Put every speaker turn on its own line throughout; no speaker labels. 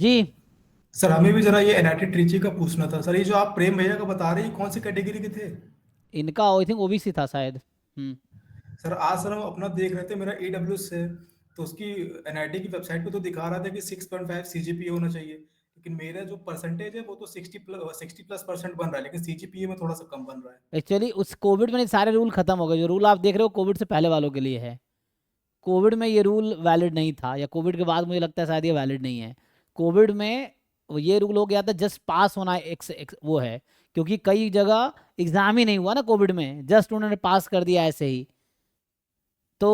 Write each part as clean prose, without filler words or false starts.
जी।
Sir हमें भी जरा ये एनआईटी ट्रिची का पूछना था सर। ये जो आप प्रेम भैया का बता रहे हैं, ये कौन सी कैटेगरी के थे?
इनका आई थिंक ओबीसी था शायद।
सर आज सर हम अपना देख रहे थे, मेरा ईडब्ल्यू से, तो उसकी एनआईटी की वेबसाइट पे तो दिखा रहा था कि 6.5 सीजीपीए होना चाहिए, लेकिन मेरा जो परसेंटेज है वो तो 60+ परसेंट बन रहा है, लेकिन सीजीपीए में थोड़ा सा कम बन रहा है।
एक्चुअली उस कोविड में सारे रूल खत्म हो गए। जो रूल आप देख रहे हो कोविड से पहले वालों के लिए है। कोविड में ये रूल वैलिड नहीं था, या कोविड के बाद मुझे लगता है शायद ये वैलिड नहीं है। कोविड में ये रूल हो गया था जस्ट पास होना एक वो है। क्योंकि कई जगह एग्जाम ही नहीं हुआ ना कोविड में, जस्ट उन्होंने पास कर दिया ऐसे ही। तो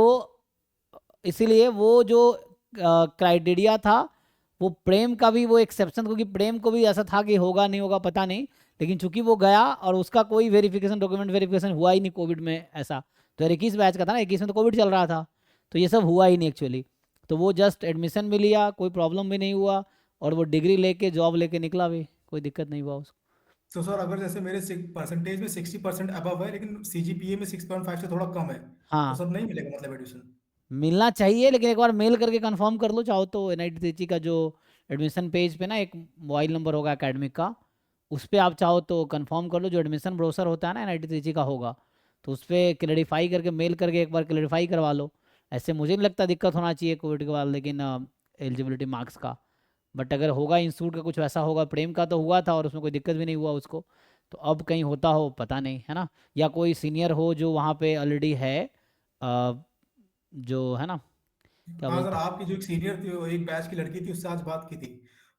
इसीलिए वो जो क्राइटेरिया था, वो प्रेम का भी वो एक्सेप्शन, क्योंकि प्रेम को भी ऐसा था कि होगा नहीं होगा पता नहीं। लेकिन चूंकि वो गया और उसका कोई वेरिफिकेशन, डॉक्यूमेंट वेरिफिकेशन हुआ ही नहीं कोविड में ऐसा। तो 21 बैच का था ना, 21 में तो कोविड चल रहा था। तो ये सब हुआ ही नहीं एक्चुअली। तो वो जस्ट एडमिशन भी लिया, कोई प्रॉब्लम भी नहीं हुआ। और वो डिग्री लेके जॉब लेके निकला भी, कोई दिक्कत नहीं हुआ उसको।
तो सर अगर जैसे मेरे परसेंटेज में 60% अबव है, लेकिन सीजीपीए में 6.5 से थोड़ा कम है, तो
हाँ,
सर नहीं मिलेगा मतलब एडमिशन?
मिलना चाहिए, लेकिन एक बार मेल करके कंफर्म कर लो चाहो तो। एनआईटी त्रिची का जो एडमिशन पेज पे ना एक मोबाइल नंबर होगा एकेडमिक का, उस पर आप चाहो तो कंफर्म कर लो। जो एडमिशन ब्रोसर होता है ना एनआईटी त्रिची का होगा, तो उस पर क्लेरिफाई करके मेल करके एक बार क्लेरिफाई करवा लो। ऐसे मुझे नहीं लगता दिक्कत होना चाहिए कोविड के बाद, लेकिन एलिजिबिलिटी मार्क्स का। बट अगर होगा इंस्टीट्यूट का कुछ वैसा होगा, प्रेम का तो हुआ था और उसमें कोई दिक्कत भी नहीं हुआ उसको। तो अब कहीं होता हो पता नहीं, है ना। या कोई सीनियर हो जो वहाँ पे ऑलरेडी है, अ, जो है ना, क्या
हाँ सर,
बोलते हैं।
आपकी जो एक सीनियर थी, वो एक बैच की लड़की थी, उससे आज बात की थी,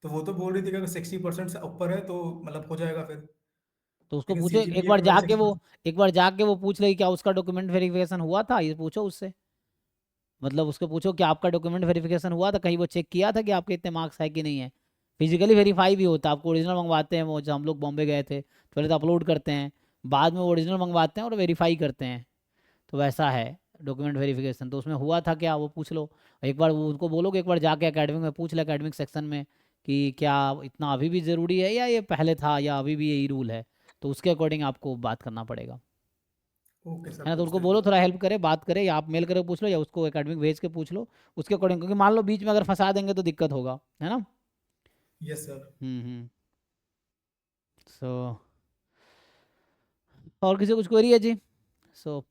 तो वो तो बोल रही थी कि अगर 60% से ऊपर है तो मतलब हो जाएगा फिर।
तो उसको
लेकिन
पूछो एक
सीजीपीए
बार
में मेरा
जाके
सिक्स
वो, एक बार जाके वो पूछ ले क्या उसका डॉक्यूमेंट वेरिफिकेशन हुआ था, ये पूछो उससे। मतलब उसको पूछो कि आपका डॉक्यूमेंट वेरिफिकेशन हुआ था, कहीं वो चेक किया था कि आपके इतने मार्क्स है कि नहीं है। फिजिकली वेरीफाई भी होता है, आपको ओरिजिनल मंगवाते हैं। वो जब हम लोग बॉम्बे गए थे तो पहले तो अपलोड करते हैं, बाद में ओरिजिनल मंगवाते हैं और वेरीफाई करते हैं। तो वैसा है डॉक्यूमेंट वेरिफिकेशन। तो उसमें हुआ था क्या वो पूछ लो। एक बार वो उनको बोलो कि एक बार जाके एकेडमिक में पूछ ले, एकेडमिक सेक्शन में, कि क्या इतना अभी भी ज़रूरी है या ये पहले था या अभी भी यही रूल है। तो उसके अकॉर्डिंग आपको बात करना पड़ेगा,
ओके सर,
है ना। तो उनको
पूछते हैं
बोलो
एक बार।
थोड़ा हेल्प करे, बात करे, या आप मेल करके पूछ लो या उसको एकेडमिक भेज के पूछ लो उसके अकॉर्डिंग। क्योंकि मान लो बीच में अगर फंसा देंगे तो दिक्कत होगा, है ना।
Yes sir.
सो और किसी को कुछ क्वेरी है जी? सो